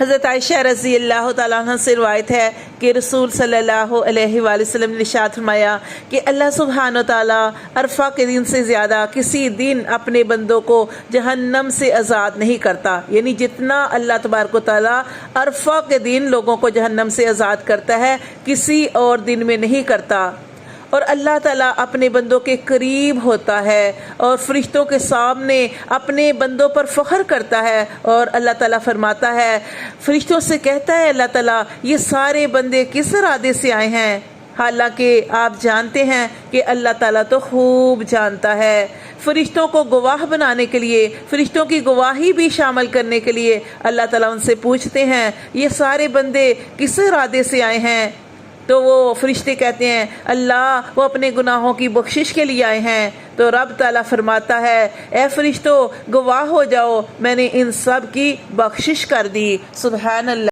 حضرت عائشہ رضی اللہ تعالیٰ عنہ سے روایت ہے کہ رسول صلی اللہ علیہ وآلہ وسلم نے ارشاد فرمایا کہ اللہ سبحانہ و تعالیٰ عرفہ کے دن سے زیادہ کسی دن اپنے بندوں کو جہنم سے آزاد نہیں کرتا، یعنی جتنا اللہ تبارک و تعالیٰ عرفہ کے دن لوگوں کو جہنم سے آزاد کرتا ہے کسی اور دن میں نہیں کرتا۔ اور اللہ تعالیٰ اپنے بندوں کے قریب ہوتا ہے اور فرشتوں کے سامنے اپنے بندوں پر فخر کرتا ہے، اور اللہ تعالیٰ فرماتا ہے، فرشتوں سے کہتا ہے اللہ تعالیٰ یہ سارے بندے کس ارادے سے آئے ہیں، حالانکہ آپ جانتے ہیں کہ اللہ تعالیٰ تو خوب جانتا ہے۔ فرشتوں کو گواہ بنانے کے لیے، فرشتوں کی گواہی بھی شامل کرنے کے لیے اللہ تعالیٰ ان سے پوچھتے ہیں یہ سارے بندے کس ارادے سے آئے ہیں، تو وہ فرشتے کہتے ہیں اللہ وہ اپنے گناہوں کی بخشش کے لیے آئے ہیں۔ تو رب تعالیٰ فرماتا ہے اے فرشتوں گواہ ہو جاؤ میں نے ان سب کی بخشش کر دی۔ سبحان اللہ۔